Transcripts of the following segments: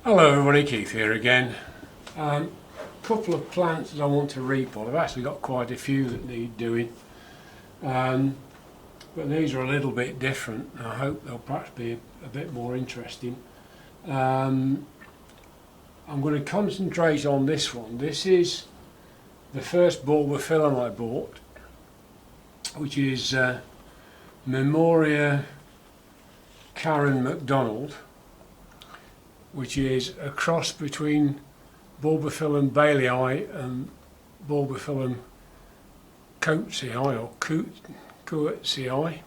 Hello everybody, Keith here again. Couple of plants that I want to repot. I've actually got quite a few that need doing, but these are a little bit different. I hope they'll perhaps be a bit more interesting. I'm going to concentrate on this one. This is the first Bulbophyllum I bought, which is Memoria Karen MacDonald, which is a cross between Bulbophyllum baileyii and Bulbophyllum coatsii or coatsii.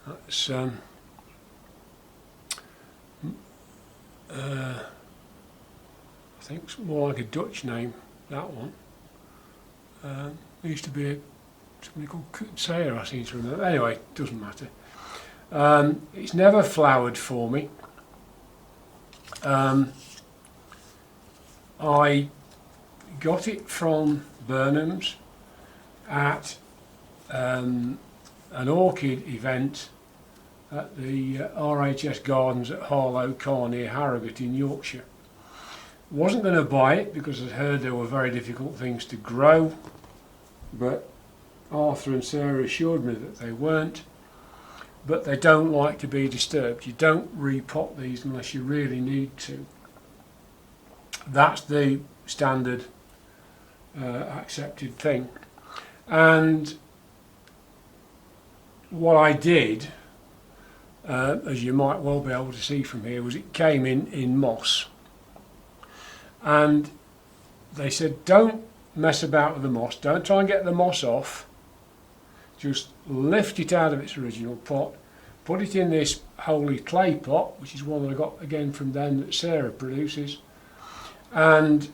That's I think it's more like a Dutch name, that one. There used to be something called coatsii, I seem to remember. Anyway, doesn't matter. It's never flowered for me. I got it from Burnham's at an orchid event at the RHS Gardens at Harlow Car near Harrogate in Yorkshire. Wasn't going to buy it because I'd heard they were very difficult things to grow, but Arthur and Sarah assured me that they weren't. But they don't like to be disturbed. You don't repot these unless you really need to. That's the standard accepted thing. And what I did, as you might well be able to see from here, was it came in moss. And they said, don't mess about with the moss. Don't try and get the moss off. Just lift it out of its original pot, put it in this holy clay pot, which is one that I got again from them that Sarah produces, and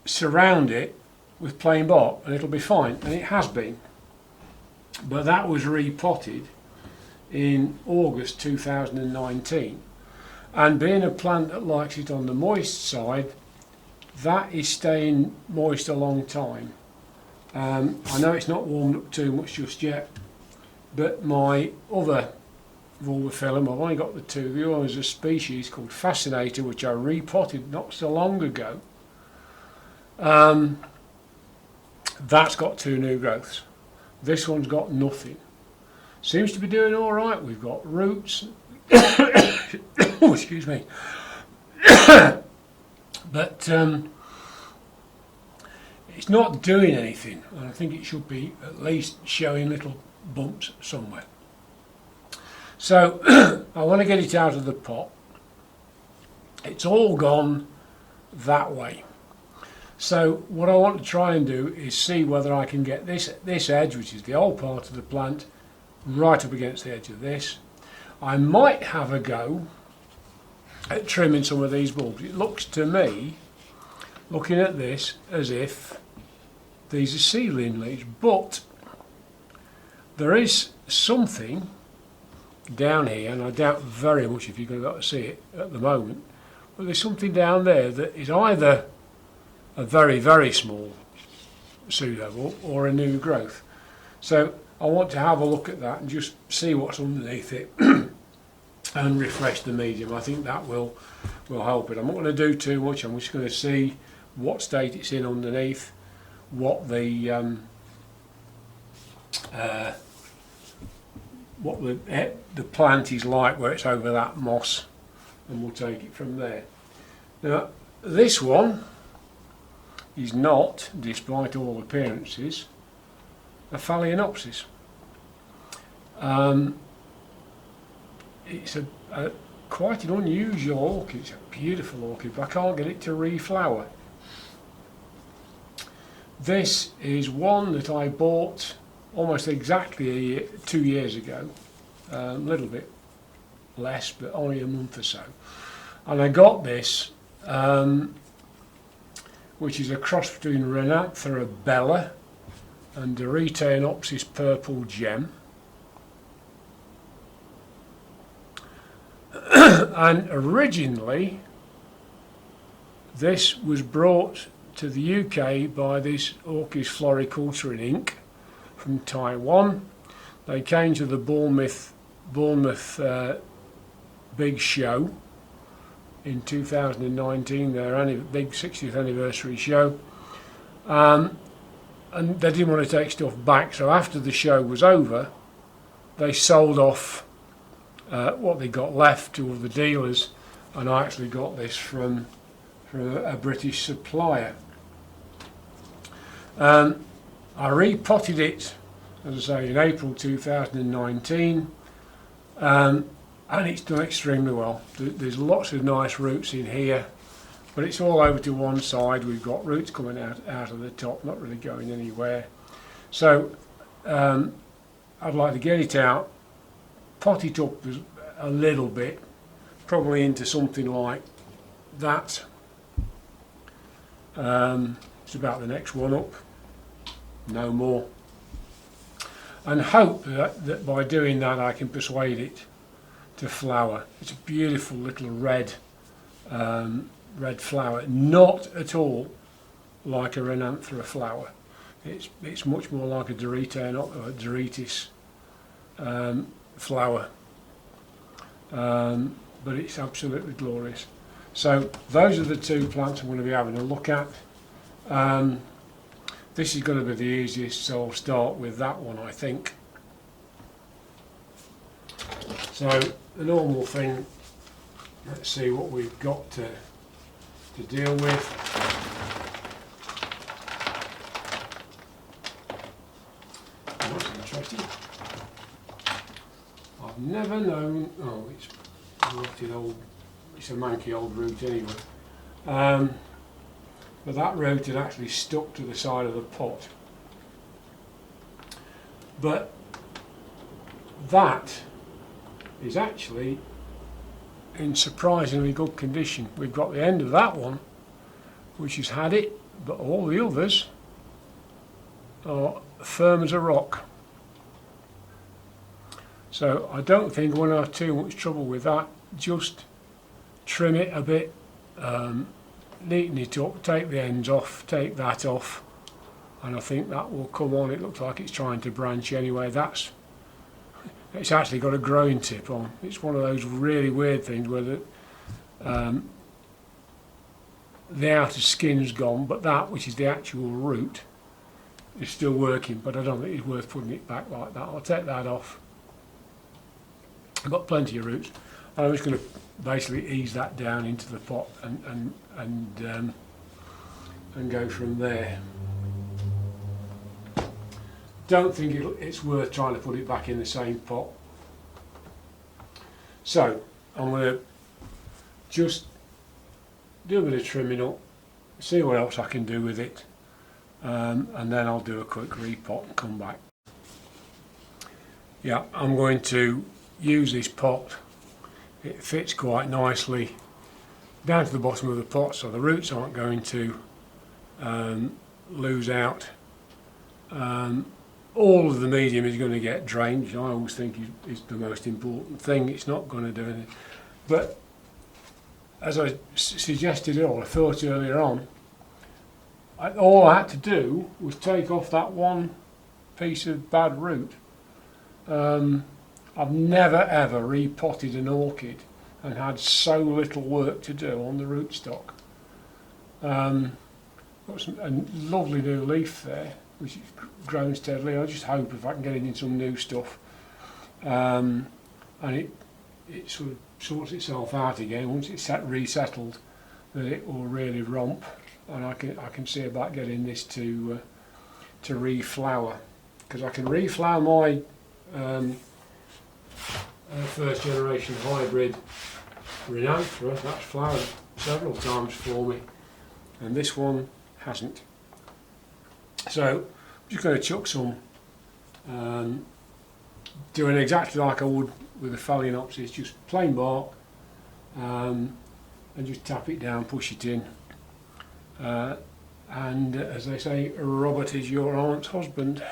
surround it with plain bark and it'll be fine, and it has been. But that was repotted in August 2019, and being a plant that likes it on the moist side, that is staying moist a long time. I know it's not warmed up too much just yet, but my other Bulbophyllum, I've only got the two. The other one is a species called Fascinator, which I repotted not so long ago. That's got two new growths. This one's got nothing. Seems to be doing all right. We've got roots. Oh, excuse me. But it's not doing anything, and I think it should be at least showing little bumps somewhere. So I want to get it out of the pot. It's all gone that way. So what I want to try and do is see whether I can get this edge, which is the old part of the plant, right up against the edge of this. I might have a go at trimming some of these bulbs. It looks to me, looking at this, as if these are seedling leaves, but there is something down here, and I doubt very much if you're going to be able to see it at the moment, but there's something down there that is either a very, very small pseudobulb or a new growth. So I want to have a look at that and just see what's underneath it and refresh the medium. I think that will help it. I'm not going to do too much. I'm just going to see what state it's in underneath, what the plant is like where it's over that moss, and we'll take it from there. Now this one is not, despite all appearances, a Phalaenopsis. It's a quite an unusual orchid. It's a beautiful orchid, but I can't get it to reflower. This is one that I bought almost exactly 2 years ago, a little bit less, but only a month or so. And I got this, which is a cross between Renanthera bella and Doritaenopsis purple gem. And originally this was brought to the UK by this Orchids Floriculture in Inc. from Taiwan. They came to the Bournemouth big show in 2019, their big 60th anniversary show. And they didn't want to take stuff back, so after the show was over, they sold off what they got left to all the dealers, and I actually got this from a British supplier. I repotted it, as I say, in April 2019, and it's done extremely well. There's lots of nice roots in here, but it's all over to one side. We've got roots coming out of the top, not really going anywhere. So I'd like to get it out, pot it up a little bit, probably into something like that. It's about the next one up, no more. And hope that by doing that I can persuade it to flower. It's a beautiful little red flower, not at all like a Renanthera flower. It's much more like a Doritaenopsis flower, but it's absolutely glorious. So those are the two plants I'm going to be having a look at. This is going to be the easiest, so I'll start with that one, I think. So the normal thing, let's see what we've got to deal with. That's interesting. I've never known. Oh, it's rotted old. It's a manky old root anyway. But that root had actually stuck to the side of the pot. But that is actually in surprisingly good condition. We've got the end of that one, which has had it, but all the others are firm as a rock. So I don't think we're going to have too much trouble with that. Just trim it a bit, neaten it up, take the ends off, take that off, and I think that will come on. It looks like it's trying to branch anyway. It's actually got a growing tip on. It's one of those really weird things where the outer skin's gone, but that, which is the actual root, is still working, but I don't think it's worth putting it back like that. I'll take that off. I've got plenty of roots. I'm just going to basically ease that down into the pot and go from there. Don't think it's worth trying to put it back in the same pot. So I'm going to just do a bit of trimming up, see what else I can do with it, and then I'll do a quick repot and come back. Yeah, I'm going to use this pot. It fits quite nicely down to the bottom of the pot, so the roots aren't going to lose out. All of the medium is going to get drained, which I always think is the most important thing. It's not going to do anything. But as I suggested or I thought earlier on, all I had to do was take off that one piece of bad root. I've never ever repotted an orchid and had so little work to do on the rootstock. Got a lovely new leaf there, which is grown steadily. I just hope if I can get it in some new stuff, and it sort of sorts itself out again once it's resettled, that it will really romp, and I can see about getting this to reflower, because I can reflower my first generation hybrid Renanthera. That's flowered several times for me, and this one hasn't. So I'm just going to chuck some, doing exactly like I would with a Phalaenopsis, just plain bark, and just tap it down, push it in, and as they say, Robert is your aunt's husband.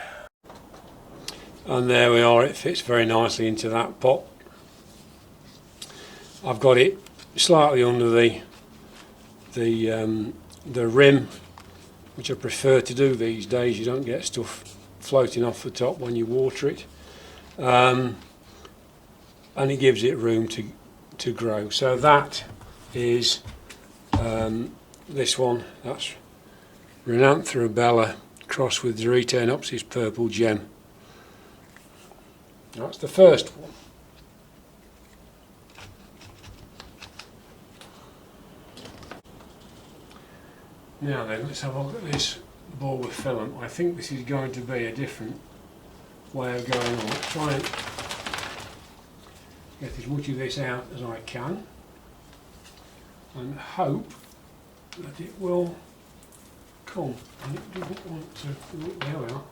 And there we are, it fits very nicely into that pot. I've got it slightly under the rim, which I prefer to do these days. You don't get stuff floating off the top when you water it, and it gives it room to grow. So that is this one. That's Renanthera crossed with Doritaenopsis purple gem. That's the first one. Now then, let's have a look at this Bulbophyllum. I think this is going to be a different way of going on. Let's try and get as much of this out as I can and hope that it will come. And it doesn't want to. There we are.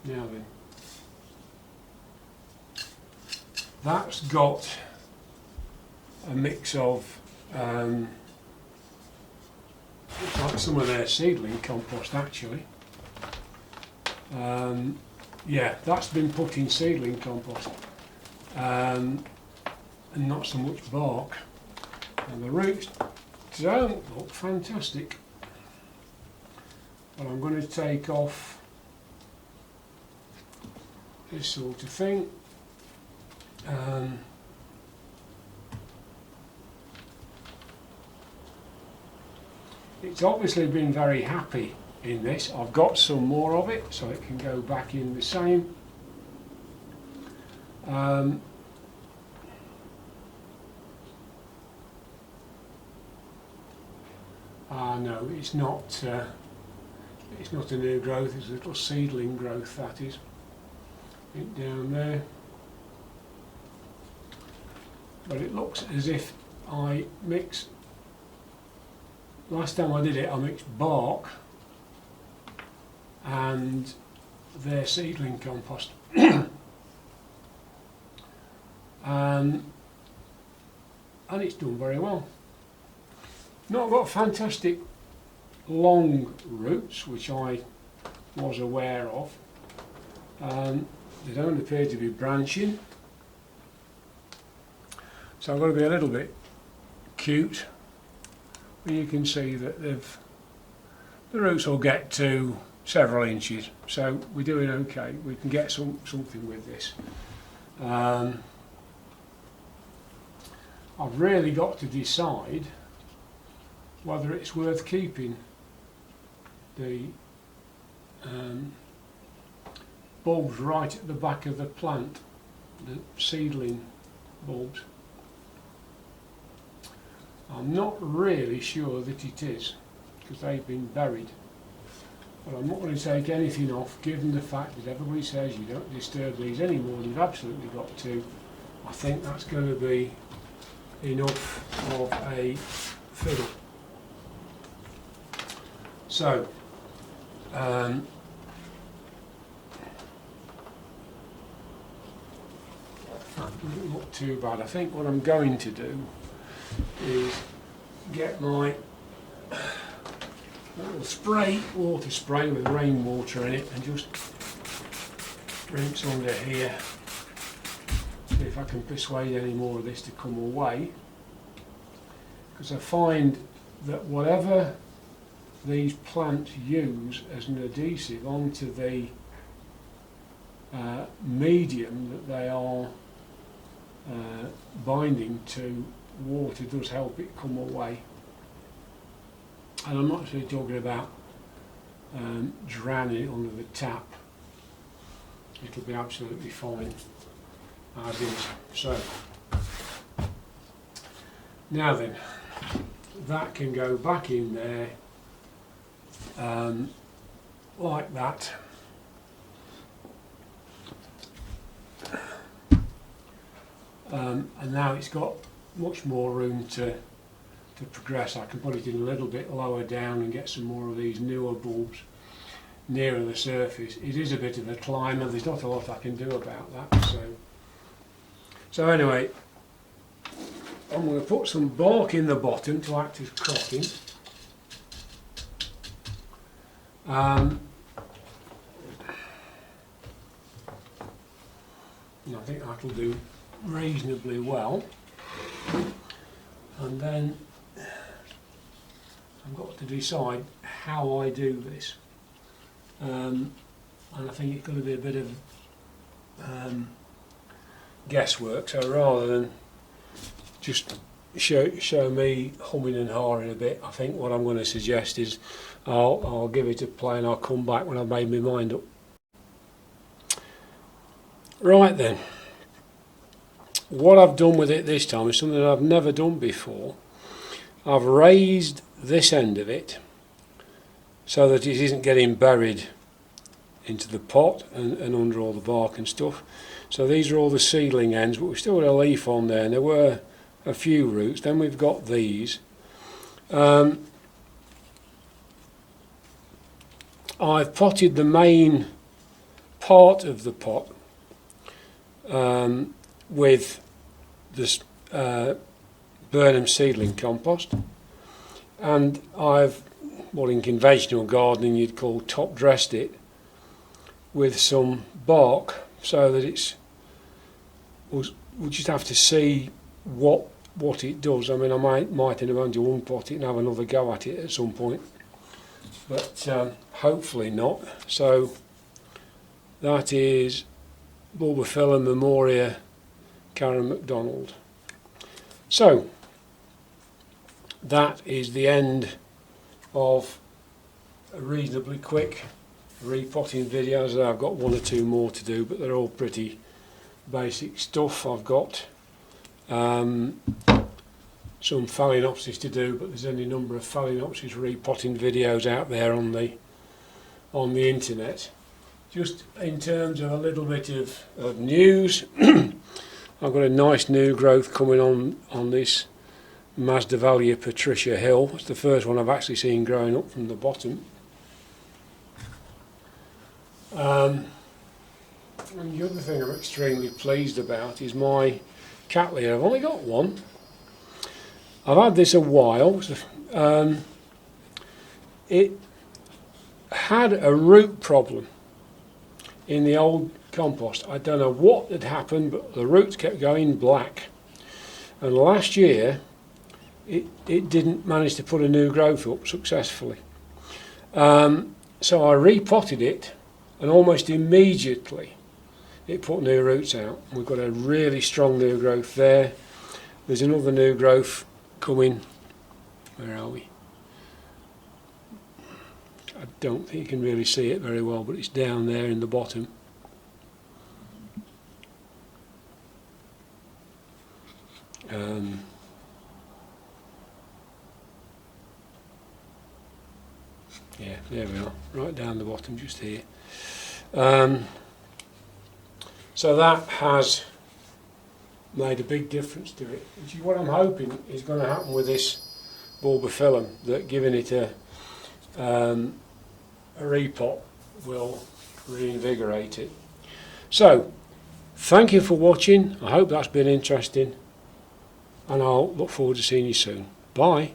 Now then, that's got a mix of looks like some of their seedling compost actually. Yeah, that's been put in seedling compost and not so much bark. And the roots don't look fantastic. But I'm going to take off this sort of thing. It's obviously been very happy in this. I've got some more of it so it can go back in the same. No, it's not a new growth, it's a little seedling growth, that is. It down there. But it looks as if I mix. Last time I did it, I mixed bark and their seedling compost. And it's done very well. Not got fantastic long roots, which I was aware of. They don't appear to be branching. So I've got to be a little bit cute. But you can see that the roots will get to several inches, so we're doing okay. We can get something with this. I've really got to decide whether it's worth keeping the bulbs right at the back of the plant, the seedling bulbs. I'm not really sure that it is, because they've been buried. But I'm not going to take anything off, given the fact that everybody says you don't disturb these anymore. You've absolutely got to. I think that's going to be enough of a fiddle. So, doesn't look too bad. I think what I'm going to do is get my little water spray with rainwater in it and just rinse under here. See if I can persuade any more of this to come away, because I find that whatever these plants use as an adhesive onto the medium that they are binding to, water does help it come away. And I'm not actually talking about drowning it under the tap. It'll be absolutely fine as is. So now then, that can go back in there like that. And now it's got much more room to progress. I can put it in a little bit lower down and get some more of these newer bulbs nearer the surface. It is a bit of a climber, there's not a lot I can do about that. So anyway, I'm going to put some bark in the bottom to act as crocking. And I think that'll do reasonably well. And then I've got to decide how I do this. And I think it's going to be a bit of guesswork, so rather than just show me humming and hawing a bit, I think what I'm going to suggest is I'll give it a play and I'll come back when I've made my mind up. Right then, what I've done with it this time is something that I've never done before. I've raised this end of it so that it isn't getting buried into the pot and under all the bark and stuff. So these are all the seedling ends, but we've still got a leaf on there, and there were a few roots. Then we've got these. I've potted the main part of the pot with this Burnham seedling compost, and I've, what in conventional gardening you'd call top dressed it with some bark, so that we'll just have to see what it does. I mean, I might end up going to unpot it and have another go at it at some point, but hopefully not. So that is Bulbophyllum Memoria Karen MacDonald. So that is the end of a reasonably quick repotting video. As I've got one or two more to do, but they're all pretty basic stuff. I've got some Phalaenopsis to do, but there's any number of Phalaenopsis repotting videos out there on the internet. Just in terms of a little bit of news, I've got a nice new growth coming on this Masdevallia Patricia Hill. It's the first one I've actually seen growing up from the bottom. And the other thing I'm extremely pleased about is my Cattleya. I've only got one. I've had this a while. It had a root problem in the old compost. I don't know what had happened, but the roots kept going black. And last year, it didn't manage to put a new growth up successfully. So I repotted it, and almost immediately it put new roots out. We've got a really strong new growth there. There's another new growth coming. Where are we? I don't think you can really see it very well, but it's down there in the bottom. Yeah, there we are, right down the bottom, just here. So that has made a big difference to it, which is what I'm hoping is going to happen with this Bulbophyllum, that giving it a repot will reinvigorate it. So, thank you for watching. I hope that's been interesting, and I'll look forward to seeing you soon. Bye.